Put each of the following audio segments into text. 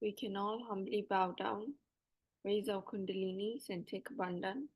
We can all humbly bow down, raise our kundalinis, and take a bandhan.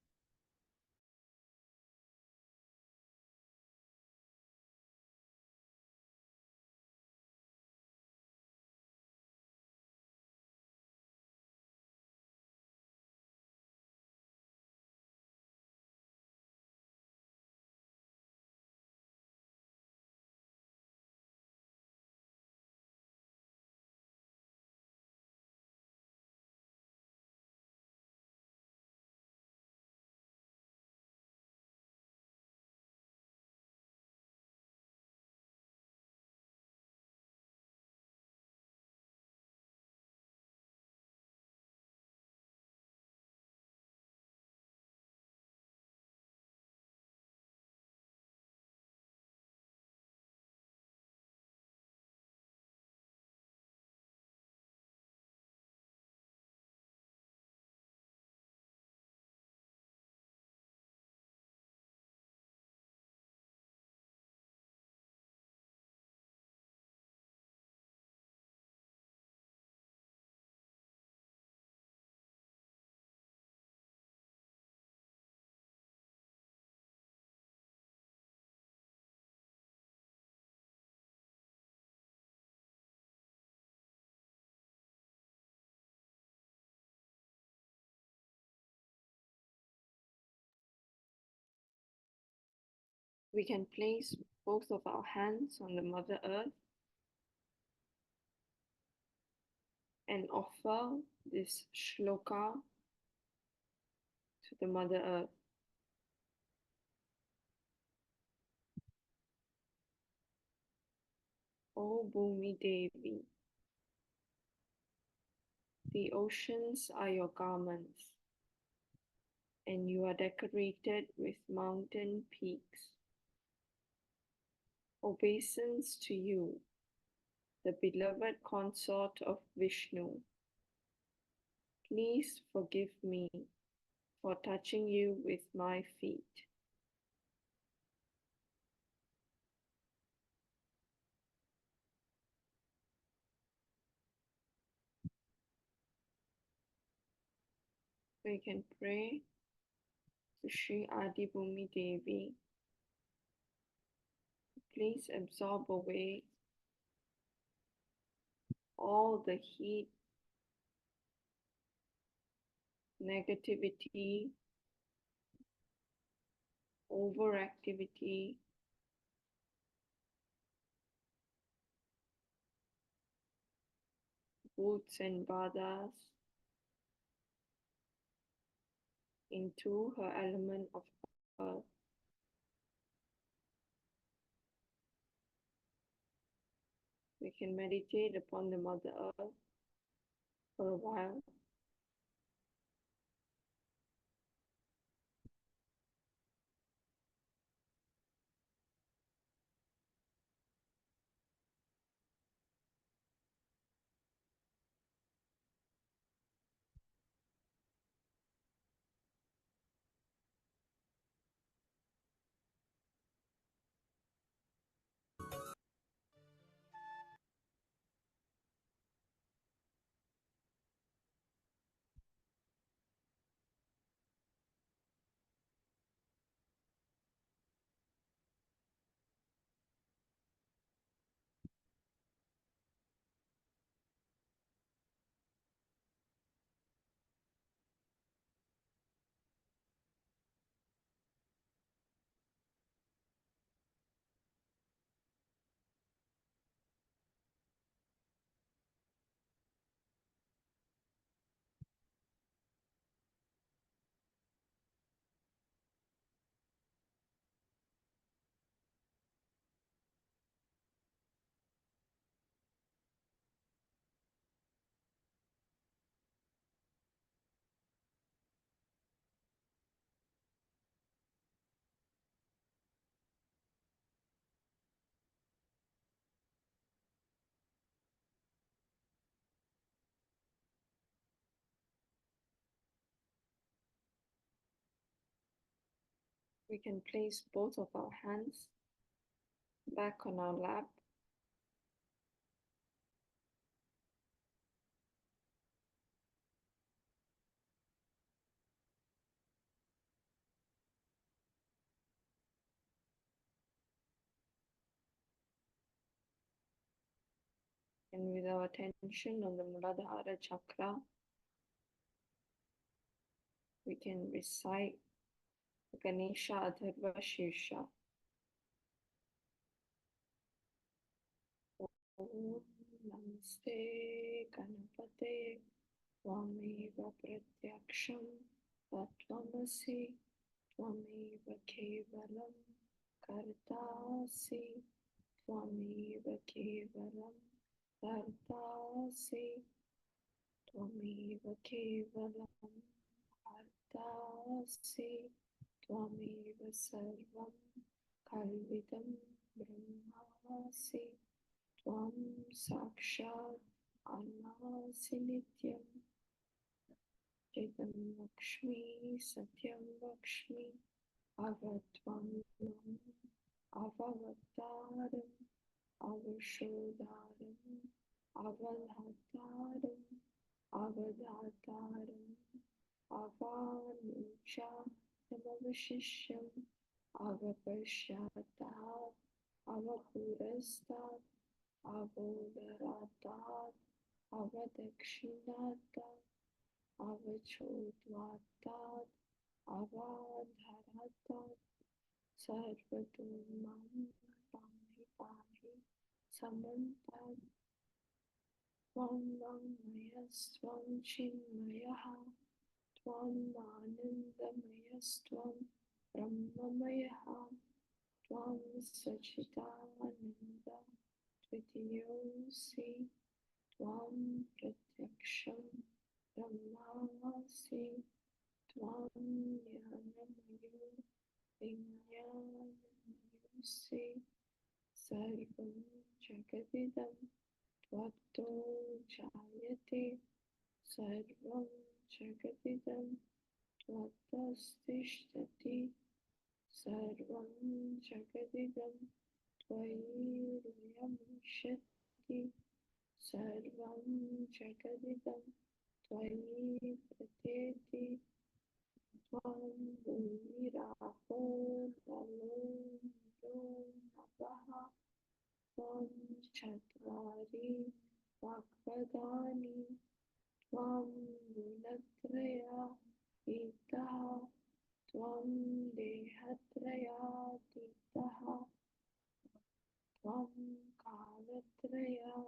We can place both of our hands on the Mother Earth and offer this shloka to the Mother Earth. O Bhumi Devi, the oceans are your garments, and you are decorated with mountain peaks. Obeisance to you, the beloved consort of Vishnu. Please forgive me for touching you with my feet. We can pray to Sri Adi Bhumi Devi. Please absorb away all the heat, negativity, overactivity, bhuts and badas into her element of earth. We can meditate upon the Mother Earth for a while. We can place both of our hands back on our lap. And with our attention on the Muladhara chakra, we can recite Ganesha Adharva Shirsha. Om Namaste Ganapate Tvameva Pratyaksham Tatvamasi Tvameva Kevalam Kartasi Tvameva Kevalam Kartasi Tvameva Kevalam Kartasi Tvameva Sarvam Kalvidam Brahmasi Tvam Sakshat Anasi Nityam Chidam Lakshmi Satyam Lakshmi Avatvam Avavataram Avashodaram Avalhataram Avadhataram Avanucha Namavashishyam Avapashyatat Avapurastat Avodaratat Avadakshinatat Avachodvatat Avadharatat Sarvatomam Pahi Pahi Samantat Tvam Vangmayastvam Chinmayaha Tvam Anandamayastvam Brahmamayaha Tvam Sachidananda Tvitiyosi Tvam Pratyaksham Brahmasi Tvam Jnanamayo Vijnanamayusi Sarvam Jagadidam Tvato Jayate Sarvam Jagadidam Tvatasthishtati Sarvam Jagadidam Tvayi Ruyamishati Sarvam Jagadidam Tvayi Prateti Tvam Bhumirapo Nalo Navaha Tvam Chatvari Vakvadani Tvam Gunatraya Itaha Tvam Dehatraya Titaha Tvam Kalatraya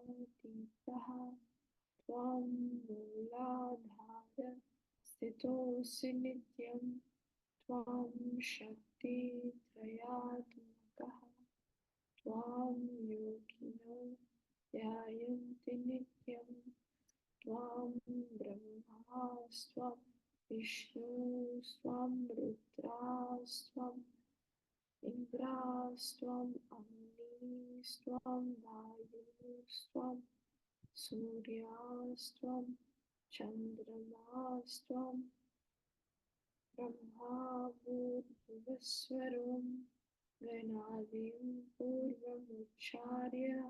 Titaha Tvam Muladhara Sthitosi Nityam Tvam Shakti Trayatmakaha Tvam Yogino Dhyayanti Nityam Tvam Brahmasvam Vishnusvam Rudrasvam Indrasvam Agnisvam Vayusvam Suryasvam Chandramasvam Brahma Bhuvaswaram Ganadim Purvamucharya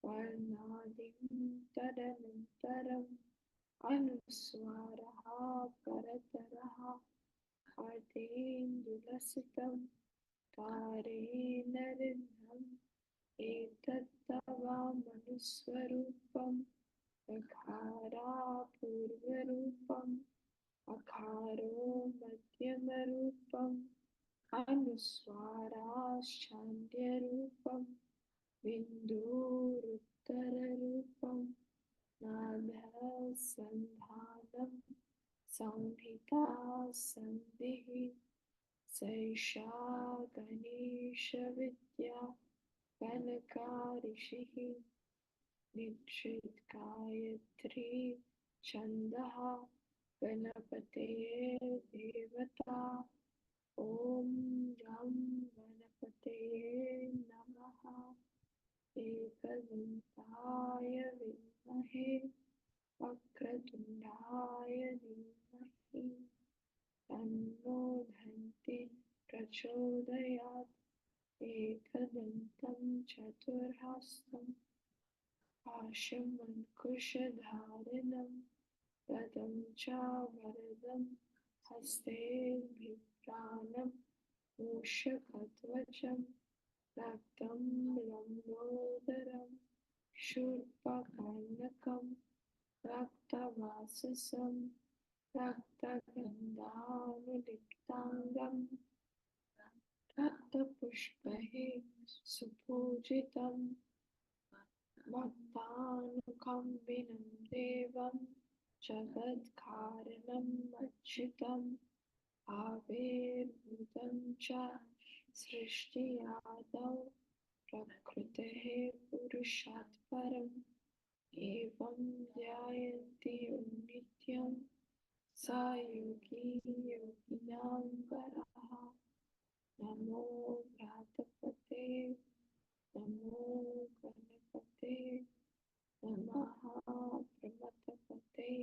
Varnadim Tadanantaram Anuswaraha Parataraha Khardendulasitam Tarena Rindham Etattava Manuswarupam Akhara Purvarupam Akharo Madhyamarupam Anuswara Chandya-rupam Vinduruttararupam Nadha-sandhanam Samhita Sandhihi Saisha Ganesha Vidya Ganakarishihi Nitrit Gayatri Chandaha Ganapataye Devata Om Gam Ganapataye Namaha Ekadantaya Vimahe Vakratundaya Dhimahi Tanno Dhanti Prachodayat Ekadantam Chaturhastam Pashamankushadharanam Radam cha Varadam Haste Bhipranam Ushakatvacham Raktam Lambodaram Shurpakarnakam Raktavasasam Raktagandhanuliptangam Raktapushpahe Supujitam Bhaktanukambinam Devam Jagadkaranam Achyutam Avirbhudam Cha Srishtiyadav Prakritehe Purushat Param Evam Dhyayanti Nityam Sa Yogi Yoginam Varaha Namo Bhratapate Namo Ganapate Namaha Pramatapate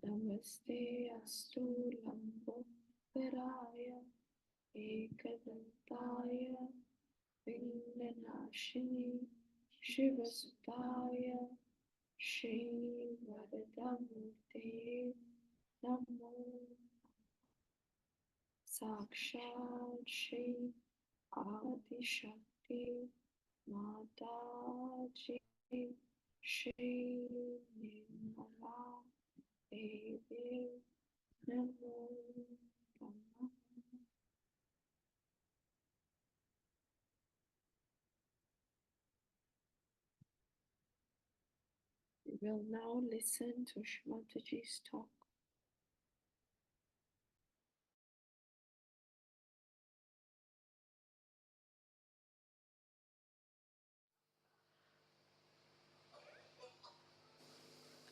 Namaste Astu Lambo Viraya Ekadantaya Vignanashini Shivasutaya Shri Varadamurte Namo Sakshat Shri Adi Shakti Mataji Shri Nirmala Devi Namo Namaha. We will now listen to Shmataji's talk.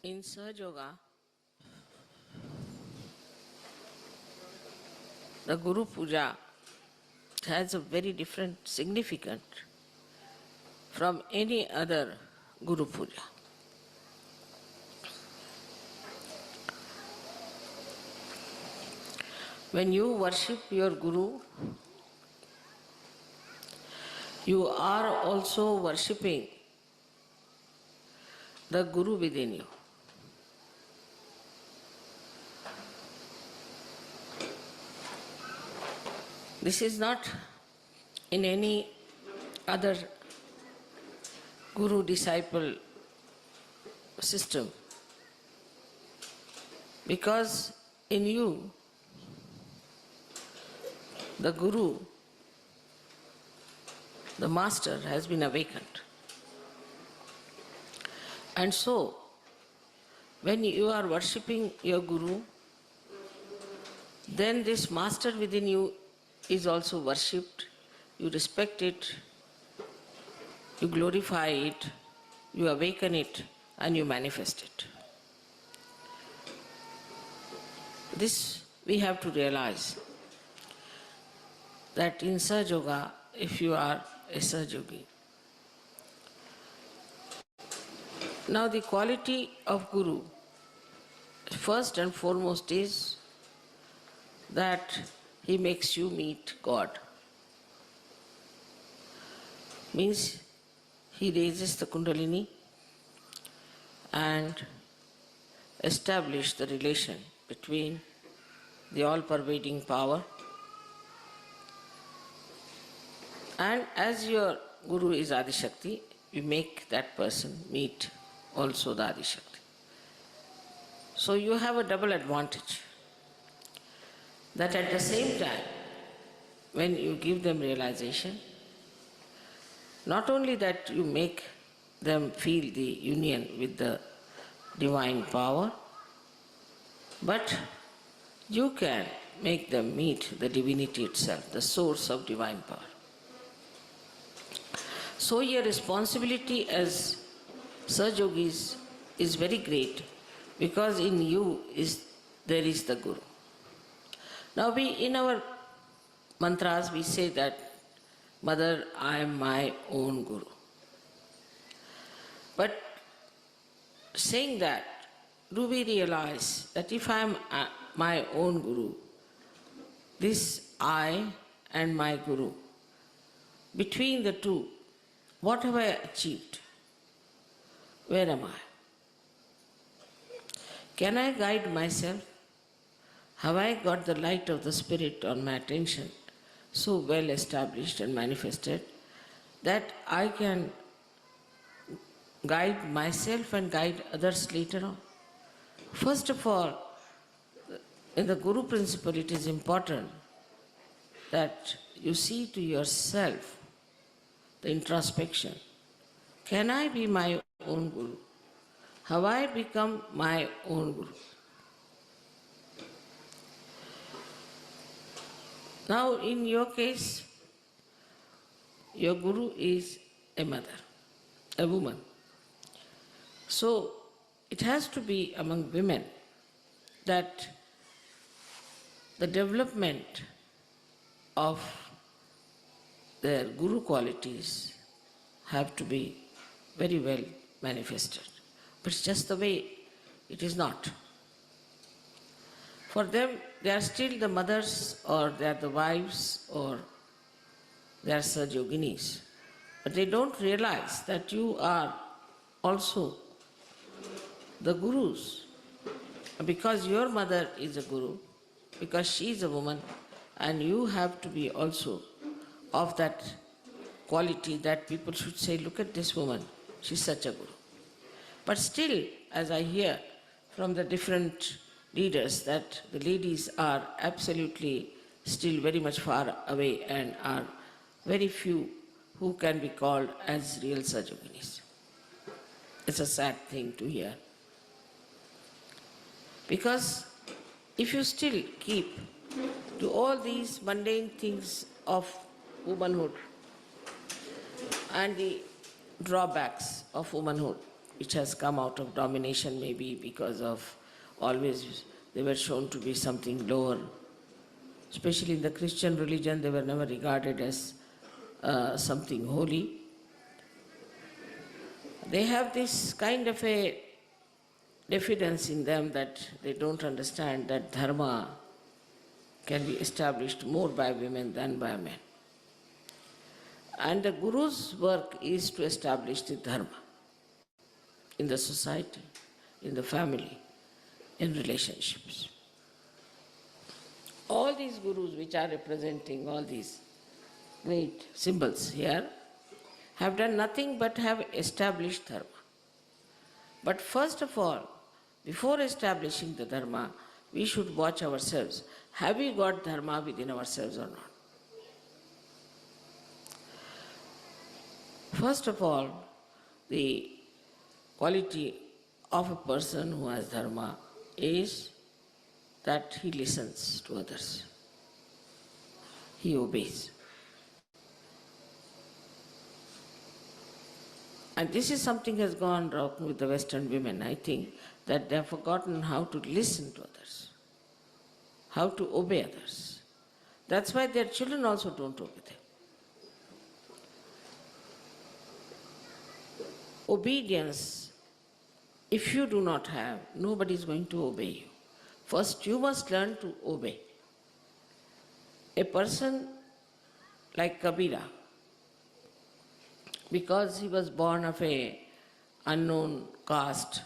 In Sahaja Yoga, the Guru Puja has a very different significance from any other Guru Puja. When you worship your Guru, you are also worshipping the Guru within you. This is not in any other Guru-disciple system, because in you, the Guru, the Master, has been awakened. And so, when you are worshipping your Guru, then this Master within you is also worshipped, you respect it, you glorify it, you awaken it, and you manifest it. This we have to realize, that in Sahaja Yoga, if you are a Sahaja Yogi. Now the quality of Guru, first and foremost, is that he makes you meet God. Means he raises the Kundalini and establishes the relation between the all-pervading power, and as your Guru is Adi Shakti, you make that person meet also the Adi Shakti. So you have a double advantage, that at the same time, when you give them realization, not only that you make them feel the union with the divine power, but you can make them meet the divinity itself, the source of divine power. So your responsibility as Sahaja Yogis is very great, because in you there is the Guru. Now in our mantras we say that, Mother, I am my own Guru. But saying that, do we realize that if I am my own Guru, this I and my Guru, between the two, what have I achieved? Where am I? Can I guide myself? Have I got the light of the Spirit on my attention so well established and manifested that I can guide myself and guide others later on. First of all, in the Guru principle, it is important that you see to yourself the introspection. Can I be my own Guru? Have I become my own Guru? Now, in your case, your Guru is a mother, a woman. So, it has to be among women that the development of their Guru qualities have to be very well manifested. But it's just the way it is not. For them, they are still the mothers, or they are the wives, or they are Saj Yoginis. But they don't realize that you are also the Gurus. Because your mother is a Guru, because she is a woman, and you have to be also of that quality that people should say, look at this woman, she's such a Guru. But still, as I hear from the different leaders, that the ladies are absolutely still very much far away and are very few who can be called as real Saj Yoginis. It's a sad thing to hear. Because if you still keep to all these mundane things of womanhood and the drawbacks of womanhood, which has come out of domination, maybe because of always they were shown to be something lower. Especially in the Christian religion, they were never regarded as something holy. They have this kind of a diffidence in them that they don't understand that dharma can be established more by women than by men. And the Guru's work is to establish the dharma in the society, in the family, in relationships. All these Gurus which are representing all these great symbols here have done nothing but have established dharma. But first of all, before establishing the dharma, we should watch ourselves. Have we got dharma within ourselves or not? First of all, the quality of a person who has dharma is that he listens to others. He obeys. And this is something has gone wrong with the Western women, I think, that they have forgotten how to listen to others, how to obey others. That's why their children also don't obey them. Obedience, if you do not have, nobody is going to obey you. First, you must learn to obey. A person like Kabira, because he was born of a unknown caste,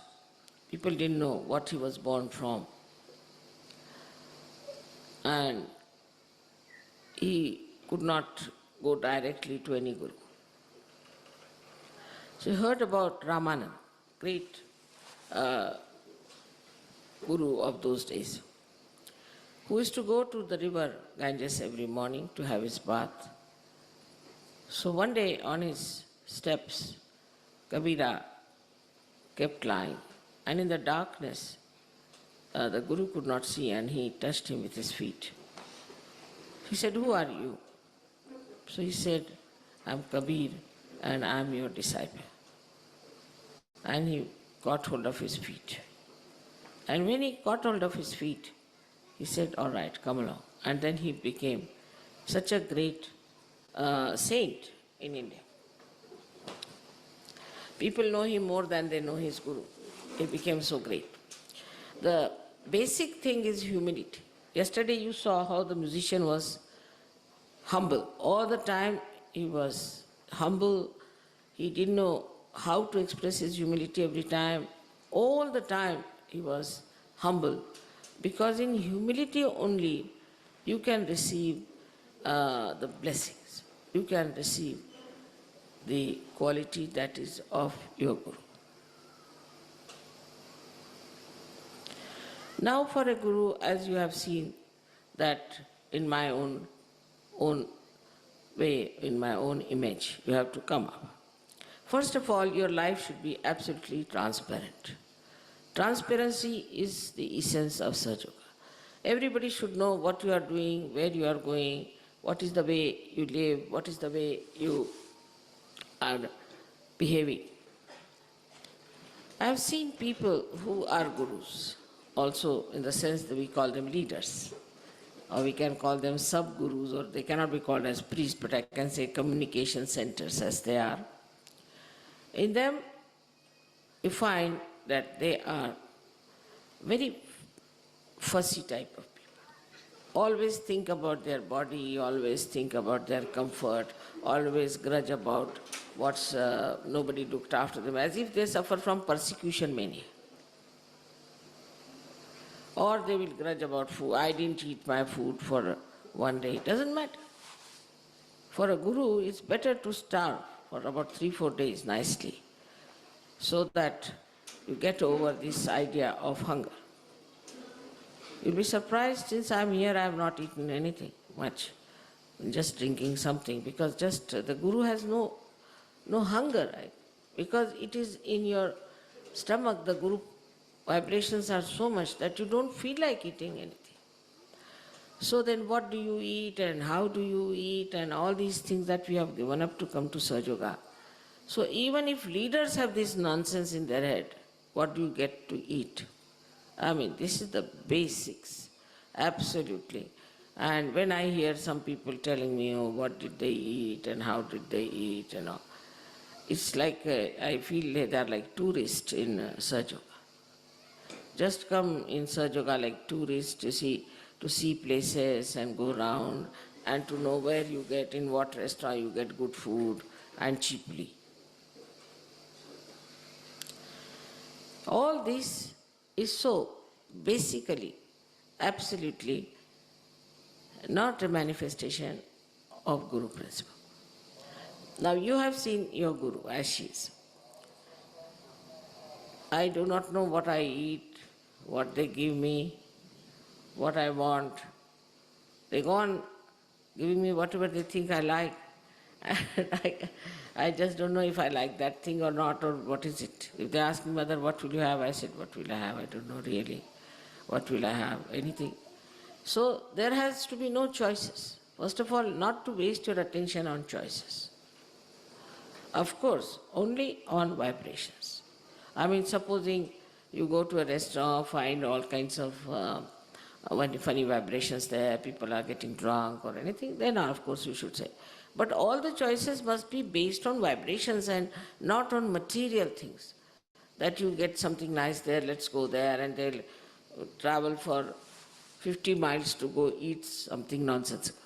people didn't know what he was born from. And he could not go directly to any Guru. So he heard about Ramanand, great Guru of those days, who used to go to the river Ganges every morning to have his bath. So one day on his steps, Kabira kept lying, and in the darkness, the Guru could not see, and he touched him with his feet. He said, "Who are you?" So he said, "I'm Kabir, and I'm your disciple." And he got hold of his feet. And when he got hold of his feet, he said, "All right, come along." And then he became such a great saint in India. People know him more than they know his Guru. He became so great. The basic thing is humility. Yesterday you saw how the musician was humble. All the time he was humble. He didn't know how to express his humility every time. All the time he was humble. Because in humility only you can receive the blessings. You can receive the quality that is of your Guru. Now for a guru, as you have seen, that in my own way, in my own image, you have to come up. First of all, your life should be absolutely transparent. Transparency is the essence of Sahaja Yoga. Everybody should know what you are doing, where you are going, what is the way you live, what is the way you are behaving. I have seen people who are gurus, also in the sense that we call them leaders, or we can call them sub-gurus, or they cannot be called as priests, but I can say communication centers as they are. In them, you find that they are very fussy type of people. Always think about their body, always think about their comfort, always grudge about what's nobody looked after them, as if they suffer from persecution mania. Or they will grudge about food. I didn't eat my food for one day. It doesn't matter. For a guru, it's better to starve for about 3-4 days nicely, so that you get over this idea of hunger. You'll be surprised, since I'm here, I have not eaten anything much, just drinking something, because just the guru has no hunger, right? Because it is in your stomach, the guru vibrations are so much that you don't feel like eating anything. So then what do you eat and how do you eat and all these things that we have given up to come to Sahaja Yoga. So even if leaders have this nonsense in their head, what do you get to eat? I mean, this is the basics, absolutely. And when I hear some people telling me, oh, what did they eat and how did they eat and all, it's like, I feel they are like tourists in Sahaja Yoga. Just come in Sahaja Yoga like tourists to see places and go around and to know where you get, in what restaurant you get good food and cheaply. All this is so basically, absolutely not a manifestation of Guru principle. Now you have seen your Guru as she is. I do not know what I eat, what they give me, what I want. They go on giving me whatever they think I like. And I just don't know if I like that thing or not, or what is it. If they ask me, Mother, what will you have? I said, what will I have? I don't know really. What will I have? Anything. So there has to be no choices. First of all, not to waste your attention on choices. Of course, only on vibrations. I mean, supposing you go to a restaurant, find all kinds of funny vibrations there, people are getting drunk or anything, then of course you should say. But all the choices must be based on vibrations and not on material things. That you get something nice there, let's go there, and they'll travel for 50 miles to go eat something nonsensical.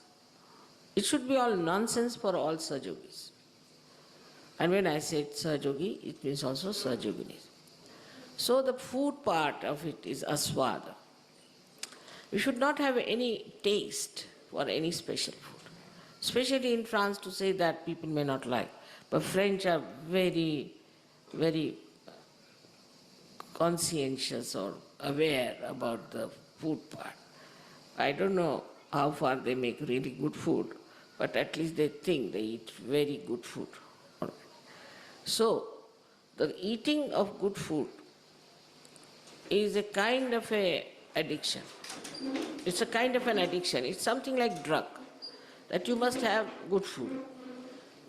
It should be all nonsense for all Sahaja Yogis. And when I say Sahaja Yogi, it means also Sahaja Yoginis. So the food part of it is aswada. We should not have any taste for any special food. Especially in France, to say that people may not like. But French are very, very conscientious or aware about the food part. I don't know how far they make really good food, but at least they think they eat very good food. So, the eating of good food is a kind of an addiction. It's a kind of an addiction. It's something like drug, that you must have good food.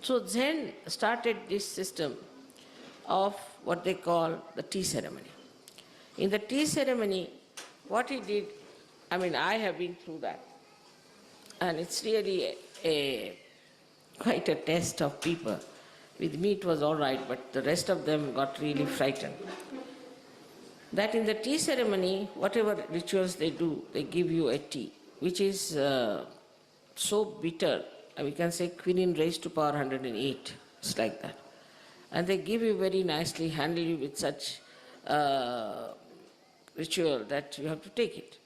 So Zen started this system of what they call the tea ceremony. In the tea ceremony, what he did, I mean, I have been through that, and it's really quite a test of people. With me it was all right, but the rest of them got really frightened. That in the tea ceremony, whatever rituals they do, they give you a tea, which is so bitter, we can say quinine raised to power 108, it's like that. And they give you very nicely, handle you with such ritual that you have to take it.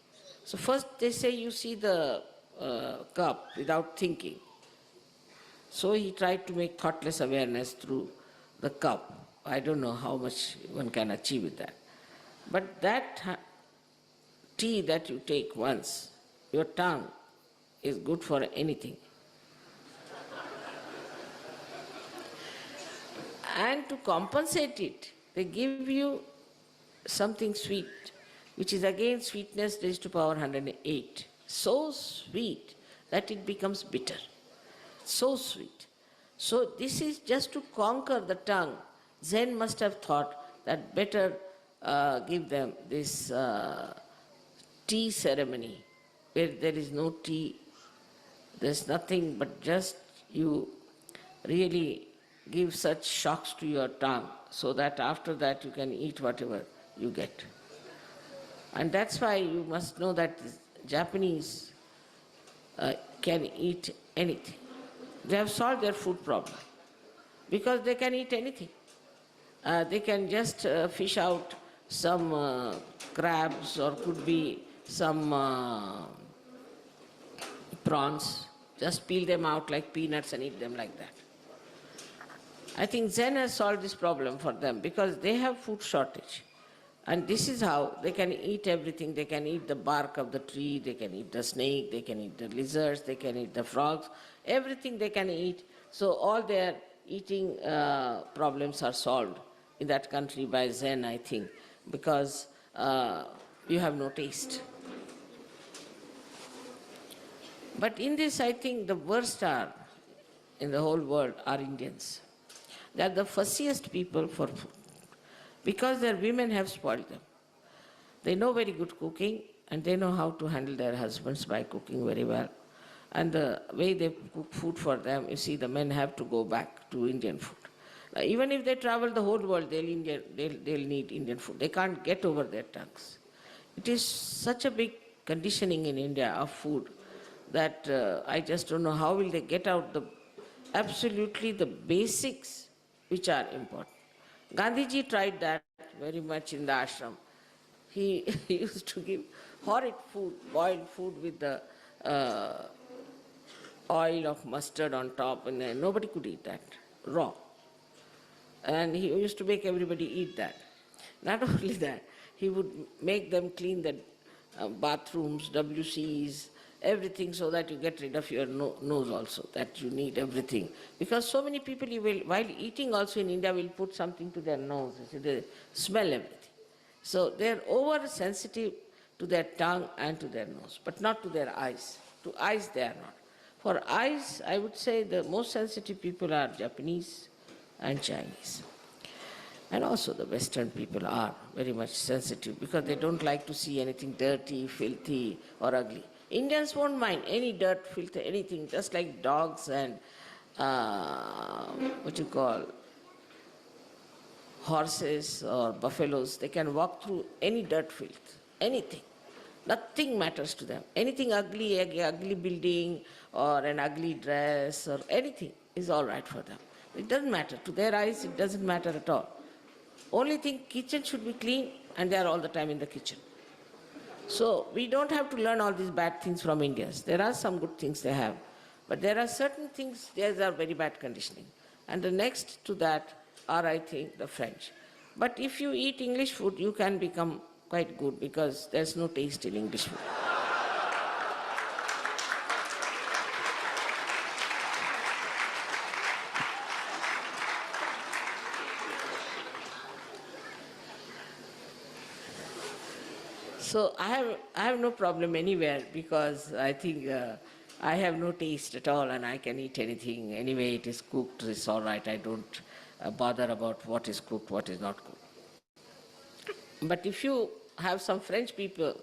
So first they say you see the cup without thinking. So he tried to make thoughtless awareness through the cup. I don't know how much one can achieve with that. But that tea that you take once, your tongue is good for anything. And to compensate it, they give you something sweet, which is again sweetness raised to power 108. So sweet that it becomes bitter. So sweet. So this is just to conquer the tongue. Zen must have thought that better give them this tea ceremony, where there is no tea, there's nothing but just you really give such shocks to your tongue so that after that you can eat whatever you get. And that's why you must know that Japanese can eat anything. They have solved their food problem because they can eat anything. They can just fish out some crabs or could be some prawns, just peel them out like peanuts and eat them like that. I think Zen has solved this problem for them because they have food shortage. And this is how they can eat everything. They can eat the bark of the tree, they can eat the snake, they can eat the lizards, they can eat the frogs, everything they can eat. So all their eating problems are solved in that country by Zen, I think, because you have no taste. But in this, I think the worst are in the whole world are Indians. They are the fussiest people for food because their women have spoiled them. They know very good cooking and they know how to handle their husbands by cooking very well. And the way they cook food for them, you see, the men have to go back to Indian food. Now, even if they travel the whole world, they'll need Indian food. They can't get over their tongues. It is such a big conditioning in India of food that I just don't know how will they get out absolutely the basics which are important. Gandhiji tried that very much in the ashram. He used to give horrid food, boiled food with the oil of mustard on top, and nobody could eat that, raw. And he used to make everybody eat that. Not only that, he would make them clean the bathrooms, WCs, everything so that you get rid of your nose also, that you need everything. Because so many people, while eating also in India, will put something to their nose, they smell everything. So they're oversensitive to their tongue and to their nose, but not to their eyes. To eyes they are not. For eyes, I would say the most sensitive people are Japanese and Chinese. And also the Western people are very much sensitive because they don't like to see anything dirty, filthy or ugly. Indians won't mind any dirt, filth, anything, just like dogs and horses or buffaloes. They can walk through any dirt, filth, anything. Nothing matters to them. Anything ugly, ugly building or an ugly dress or anything is all right for them. It doesn't matter. To their eyes, it doesn't matter at all. Only thing, kitchen should be clean, and they are all the time in the kitchen. So we don't have to learn all these bad things from Indians. There are some good things they have, but there are certain things, theirs are very bad conditioning. And the next to that are, I think, the French. But if you eat English food, you can become quite good because there's no taste in English food. So I have no problem anywhere because I think I have no taste at all and I can eat anything. Anyway, it is cooked, it's all right. I don't bother about what is cooked, what is not cooked. But if you have some French people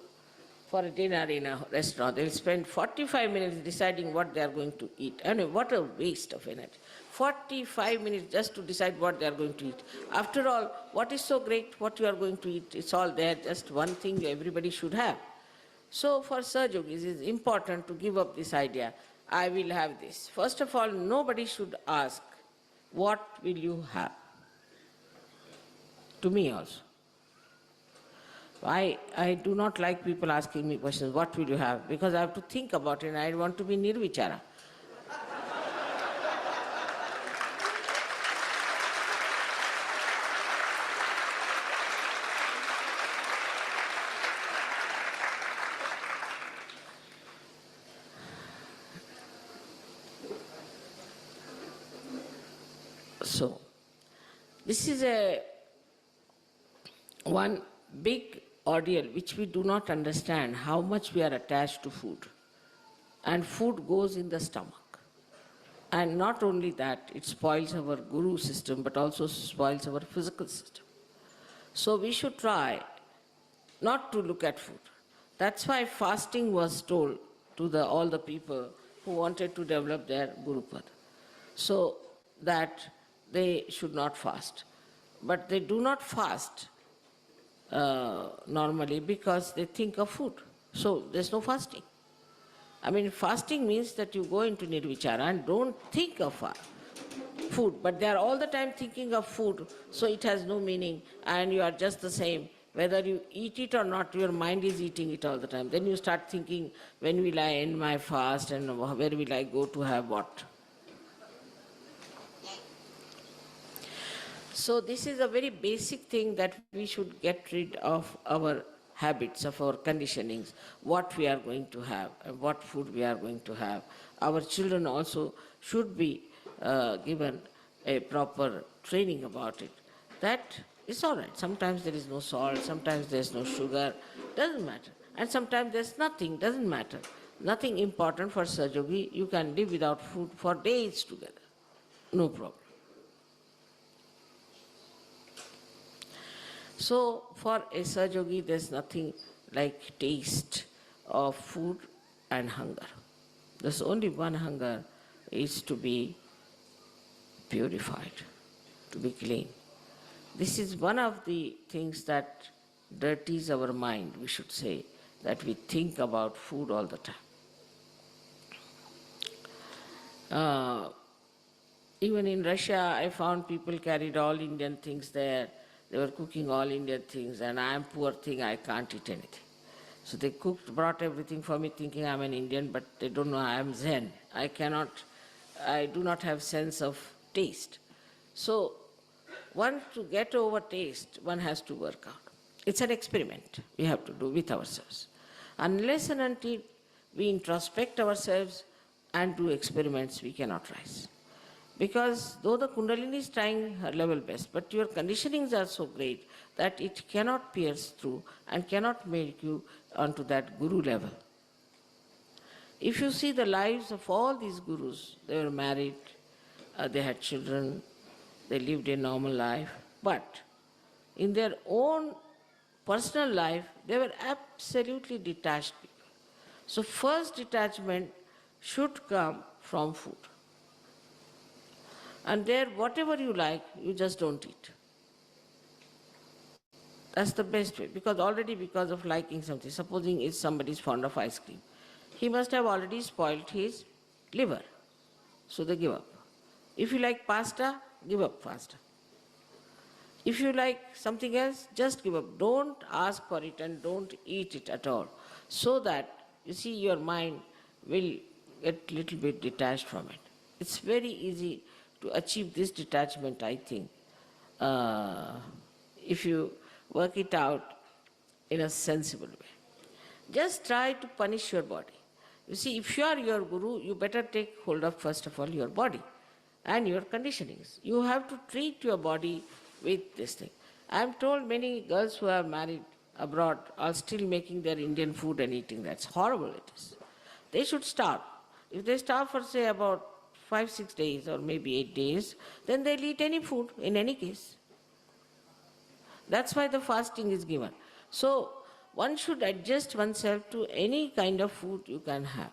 for a dinner in a restaurant, they'll spend 45 minutes deciding what they are going to eat. Anyway, what a waste of energy. 45 minutes just to decide what they are going to eat. After all, what is so great, what you are going to eat? It's all there, just one thing everybody should have. So for Sahaja Yogis, it is important to give up this idea, I will have this. First of all, nobody should ask, what will you have? To me also. I do not like people asking me questions, what will you have? Because I have to think about it and I want to be nirvichara. This is one big ordeal which we do not understand how much we are attached to food. And food goes in the stomach. And not only that, it spoils our guru system but also spoils our physical system. So we should try not to look at food. That's why fasting was told to all the people who wanted to develop their Gurupad, so that they should not fast. But they do not fast normally because they think of food. So there's no fasting. I mean, fasting means that you go into nirvichara and don't think of food, but they are all the time thinking of food, so it has no meaning, and you are just the same. Whether you eat it or not, your mind is eating it all the time. Then you start thinking, when will I end my fast and where will I go to have what? So this is a very basic thing that we should get rid of our habits, of our conditionings, what we are going to have, and what food we are going to have. Our children also should be given a proper training about it. That is all right. Sometimes there is no salt, sometimes there is no sugar, doesn't matter. And sometimes there is nothing, doesn't matter. Nothing important for Sahaja-yogi. You can live without food for days together, no problem. So for a Sahaja-yogi, there's nothing like taste of food and hunger. There's only one hunger, is to be purified, to be clean. This is one of the things that dirties our mind, we should say, that we think about food all the time. Even in Russia, I found people carried all Indian things there. They were cooking all Indian things, and I am poor thing, I can't eat anything. So they brought everything for me thinking I'm an Indian, but they don't know I am Zen. I do not have sense of taste. So to get over taste, one has to work out. It's an experiment we have to do with ourselves. Unless and until we introspect ourselves and do experiments, we cannot rise. Because though the Kundalini is trying her level best, but your conditionings are so great that it cannot pierce through and cannot make you onto that Guru level. If you see the lives of all these Gurus, they were married, they had children, they lived a normal life, but in their own personal life, they were absolutely detached people. So first detachment should come from food. And there, whatever you like, you just don't eat. That's the best way, because of liking something, supposing if somebody is fond of ice cream, he must have already spoiled his liver, so they give up. If you like pasta, give up pasta. If you like something else, just give up. Don't ask for it and don't eat it at all, so that, you see, your mind will get a little bit detached from it. It's very easy to achieve this detachment, I think, if you work it out in a sensible way. Just try to punish your body. You see, if you are your Guru, you better take hold of, first of all, your body and your conditionings. You have to treat your body with this thing. I am told many girls who have married abroad are still making their Indian food and eating. That's horrible it is. They should starve. If they starve for, say, about 5-6 days or maybe 8 days, then they'll eat any food in any case. That's why the fasting is given. So one should adjust oneself to any kind of food you can have.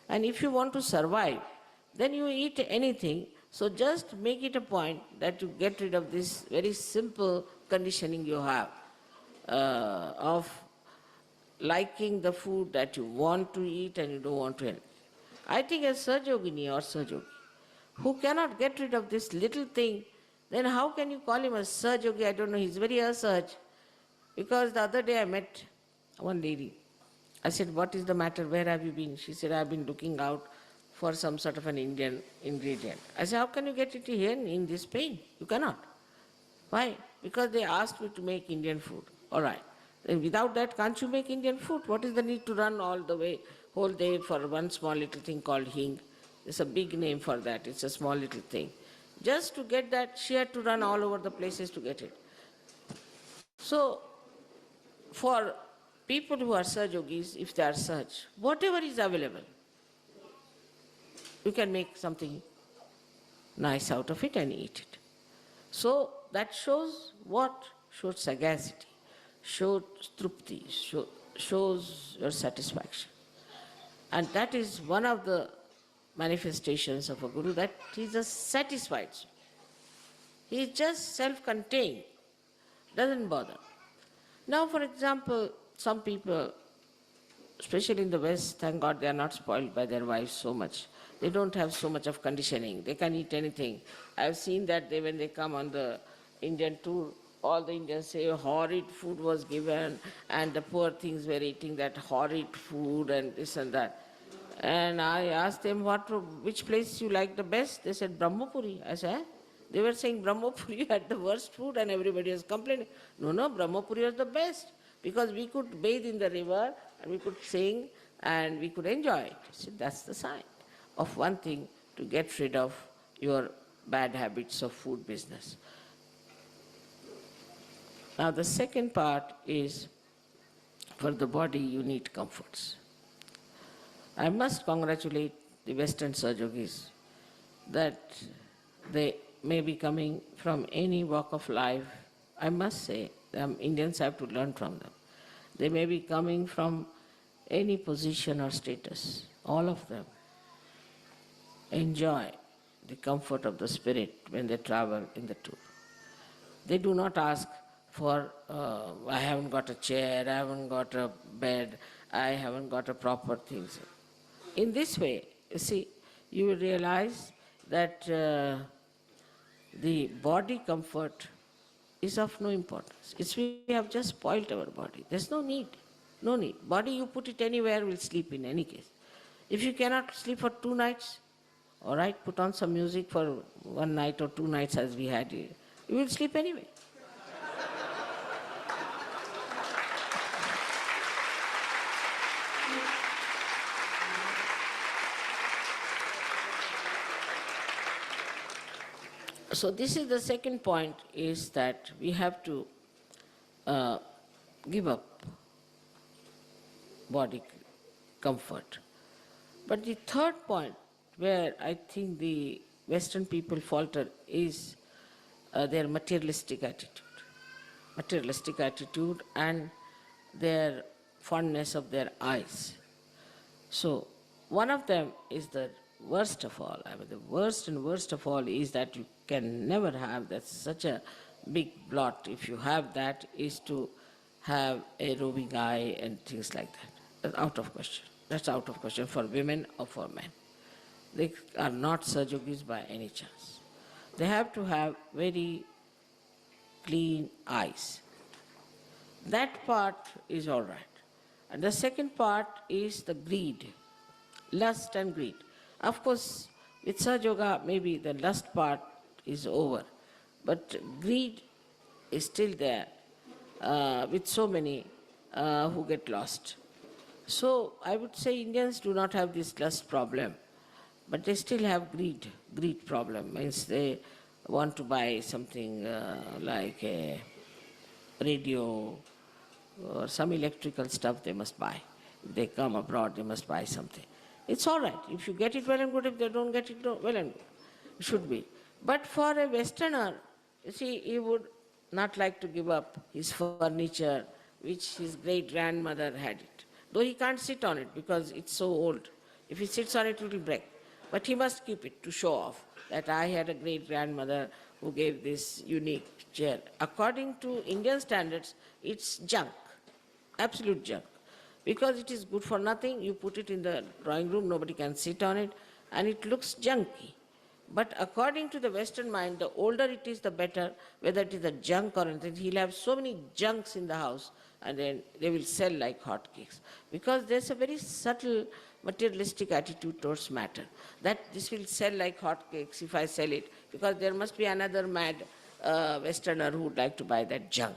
And if you want to survive, then you eat anything. So just make it a point that you get rid of this very simple conditioning you have of liking the food that you want to eat and you don't want to eat. I think a Sahaja-yogini or Sahaja-yogi who cannot get rid of this little thing, then how can you call him a Sahaja-yogi? I don't know, he's very asahaj. Because the other day I met one lady. I said, what is the matter? Where have you been? She said, I've been looking out for some sort of an Indian ingredient. I said, how can you get it here in this Spain? You cannot. Why? Because they asked me to make Indian food. All right. Then without that, can't you make Indian food? What is the need to run all the way, whole day for one small little thing called hing? It's a big name for that. It's a small little thing. Just to get that, she had to run all over the places to get it. So, for people who are Saj Yogis, if they are Saj, whatever is available, you can make something nice out of it and eat it. So that shows what? Shows sagacity, shows trupti, shows your satisfaction. And that is one of the manifestations of a guru, that he is a satisfied soul. He is just self-contained, doesn't bother. Now, for example, some people, especially in the West, thank God they are not spoiled by their wives so much. They don't have so much of conditioning. They can eat anything. I've seen that when they come on the Indian tour, all the Indians say horrid food was given and the poor things were eating that horrid food and this and that. And I asked them, which place you like the best? They said, Brahmapuri. I said, eh? They were saying Brahmapuri had the worst food and everybody was complaining. No, Brahmapuri was the best because we could bathe in the river and we could sing and we could enjoy it. So that's the sign of one thing to get rid of your bad habits of food business. Now the second part is, for the body you need comforts. I must congratulate the Western Saj Yogis that they may be coming from any walk of life. I must say, Indians have to learn from them. They may be coming from any position or status. All of them enjoy the comfort of the spirit when they travel in the tour. They do not ask for, I haven't got a chair, I haven't got a bed, I haven't got a proper things. In this way, you see, you will realize that the body comfort is of no importance. We have just spoilt our body. There's no need. No need. Body, you put it anywhere, will sleep in any case. If you cannot sleep for 2 nights, all right, put on some music for 1 night or 2 nights as we had here. You will sleep anyway. So this is the second point, is that we have to give up body comfort. But the third point, where I think the Western people falter, is their materialistic attitude. Materialistic attitude and their fondness of their eyes. So one of them is the worst of all. I mean, the worst and worst of all is that you can never have, that's such a big blot. If you have that, is to have a roving eye and things like that. That's out of question. That's out of question for women or for men. They are not Saj Yogis by any chance. They have to have very clean eyes. That part is all right. And the second part is the greed, lust and greed. Of course, with Saj Yoga, maybe the lust part is over, but greed is still there with so many who get lost. So I would say Indians do not have this lust problem, but they still have greed problem. Means they want to buy something like a radio or some electrical stuff they must buy. If they come abroad, they must buy something. It's all right. If you get it, well and good. If they don't get it, well and good. It should be. But for a Westerner, you see, he would not like to give up his furniture, which his great-grandmother had it. Though he can't sit on it because it's so old. If he sits on it, it will break. But he must keep it to show off that I had a great-grandmother who gave this unique chair. According to Indian standards, it's junk, absolute junk. Because it is good for nothing, you put it in the drawing room, nobody can sit on it, and it looks junky. But according to the Western mind, the older it is, the better, whether it is a junk or anything. He'll have so many junks in the house, and then they will sell like hotcakes. Because there's a very subtle materialistic attitude towards matter, that this will sell like hotcakes if I sell it, because there must be another mad Westerner who would like to buy that junk.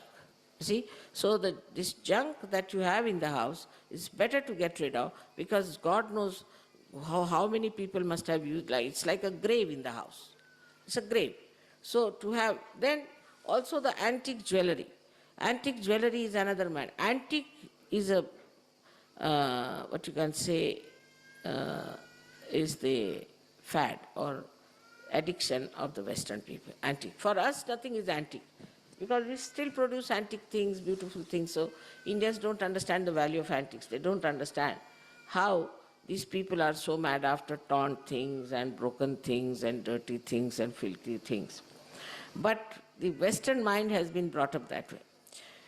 See, so this junk that you have in the house is better to get rid of, because God knows how many people must have used, like it's like a grave in the house. It's a grave. So to have, then also the antique jewelry. Antique jewelry is another man. Antique is a, what you can say, uh, is the fad or addiction of the Western people. Antique. For us, nothing is antique because we still produce antique things, beautiful things. So Indians don't understand the value of antiques. They don't understand how these people are so mad after torn things and broken things and dirty things and filthy things. But the Western mind has been brought up that way.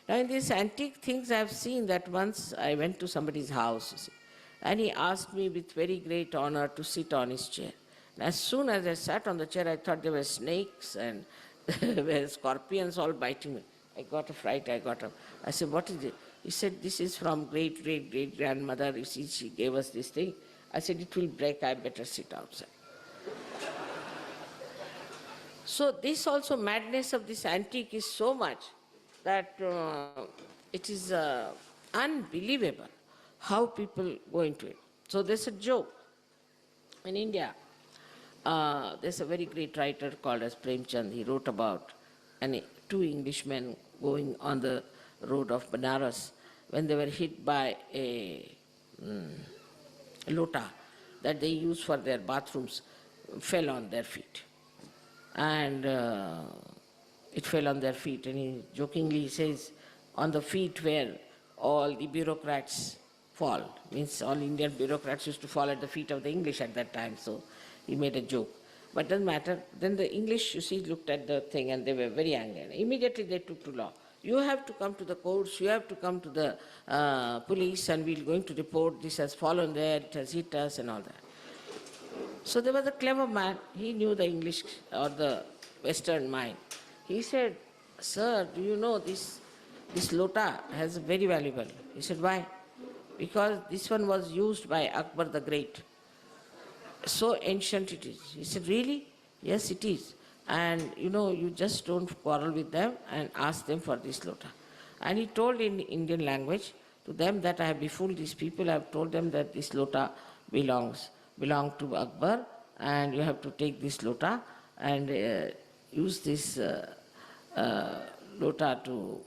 Now, in these antique things, I have seen that once I went to somebody's house, you see, and he asked me with very great honor to sit on his chair. And as soon as I sat on the chair, I thought there were snakes and there were scorpions all biting me. I got a fright, I got up. I said, what is it? He said, this is from great, great, great grandmother. You see, she gave us this thing. I said, it will break, I better sit outside. So this also madness of this antique is so much that it is unbelievable how people go into it. So there's a joke in India. There's a very great writer called as Premchand. He wrote about two Englishmen going on the road of Benares when they were hit by a lota that they use for their bathrooms, fell on their feet. And it fell on their feet. And he jokingly says, on the feet where all the bureaucrats fall. Means all Indian bureaucrats used to fall at the feet of the English at that time. So he made a joke. But doesn't matter. Then the English, you see, looked at the thing and they were very angry. And immediately they took to law. You have to come to the courts, you have to come to the police, and we're going to report this has fallen there, it has hit us and all that. So there was a clever man, he knew the English or the Western mind. He said, sir, do you know this lota has very valuable? He said, why? Because this one was used by Akbar the Great. So ancient it is. He said, really? Yes, it is. And you just don't quarrel with them and ask them for this lota. And he told in Indian language to them that I have befooled these people, I have told them that this lota belong to Akbar, and you have to take this lota and use this lota to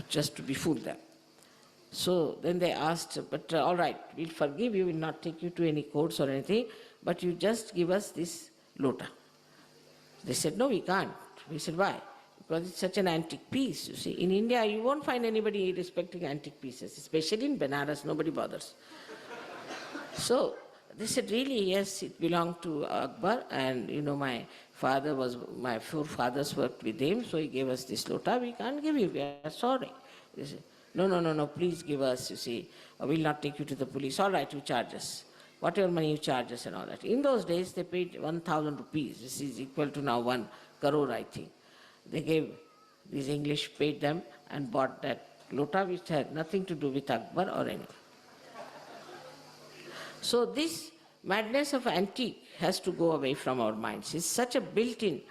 just to befool them. So then they asked, but all right, we'll forgive you, we'll not take you to any courts or anything, but you just give us this lota. They said, no, we can't. We said, why? Because it's such an antique piece, you see. In India, you won't find anybody respecting antique pieces, especially in Benares, nobody bothers. So they said, really, yes, it belonged to Akbar, and my forefathers worked with him, so he gave us this lota. We can't give you, we are sorry. They said, no, please give us, you see, we'll not take you to the police. All right, you charge us. Whatever money you charge us and all that. In those days, they paid 1,000 rupees. This is equal to now 1 crore, I think. They gave, these English paid them and bought that lota, which had nothing to do with Akbar or anyone. So this madness of antique has to go away from our minds. It's such a built-in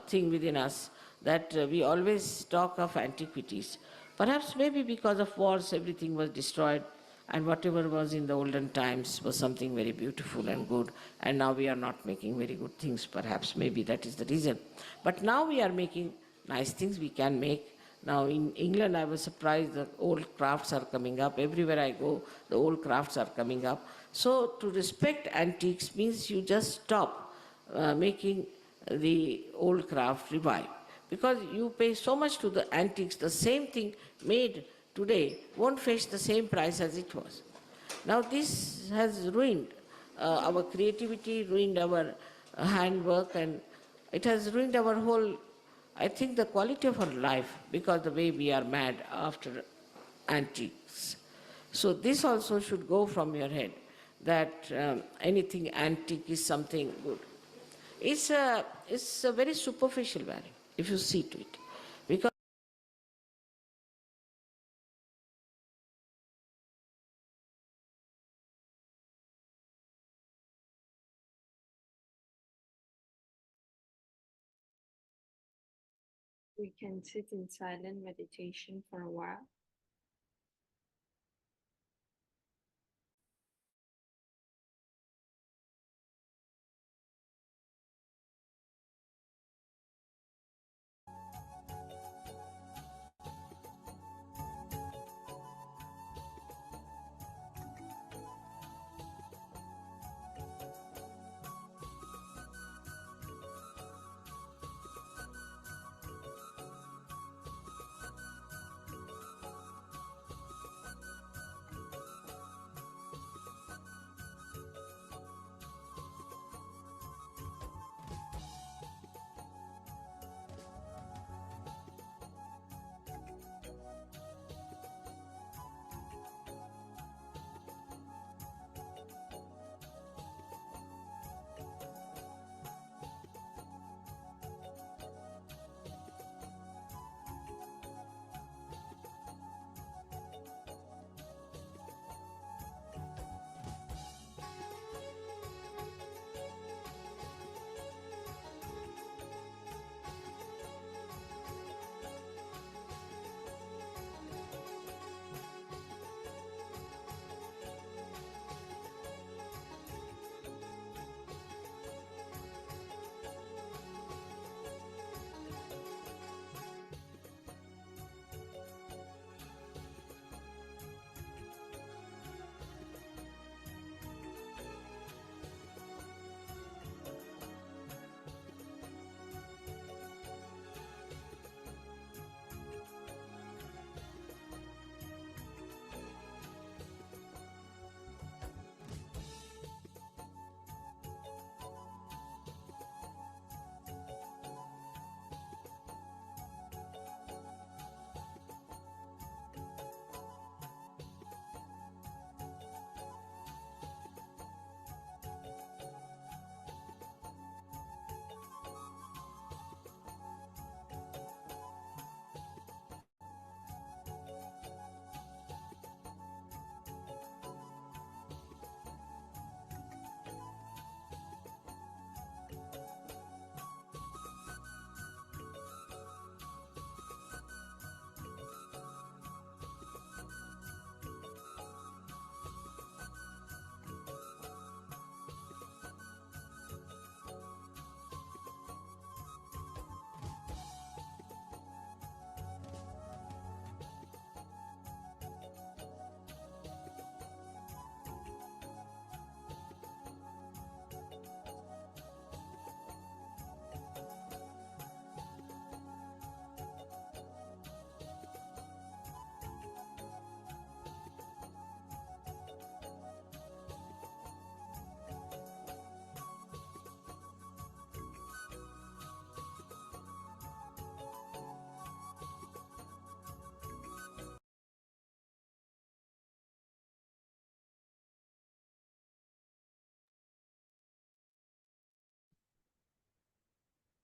thing within us that we always talk of antiquities. Perhaps maybe because of wars everything was destroyed, and whatever was in the olden times was something very beautiful and good, and now we are not making very good things. Perhaps maybe that is the reason. But now we are making nice things we can make. Now in England I was surprised that old crafts are coming up. Everywhere I go, the old crafts are coming up. So to respect antiques means you just stop making the old craft revive. Because you pay so much to the antiques, the same thing made today won't fetch the same price as it was. Now this has ruined our creativity, ruined our handwork, and it has ruined our whole, I think, the quality of our life, because the way we are mad after antiques. So this also should go from your head, that anything antique is something good. It's a very superficial value, if you see to it. Because We can sit in silent meditation for a while.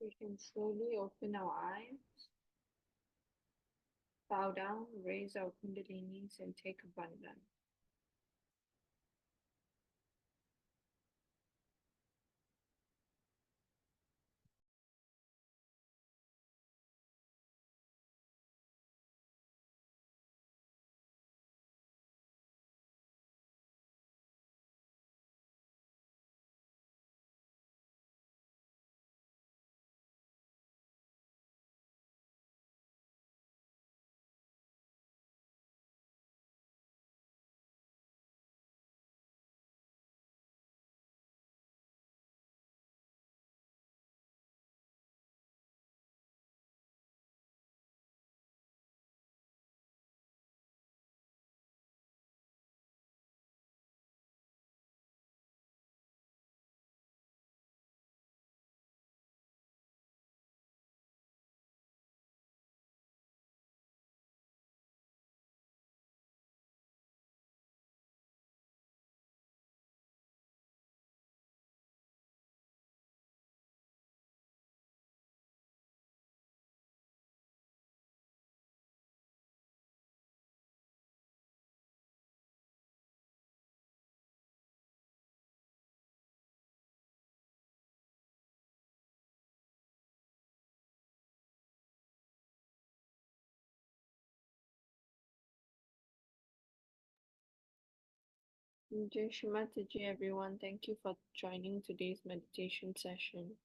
We can slowly open our eyes, bow down, raise our kundalinis, and take a bandhan. Jai Shri Mataji, everyone. Thank you for joining today's meditation session.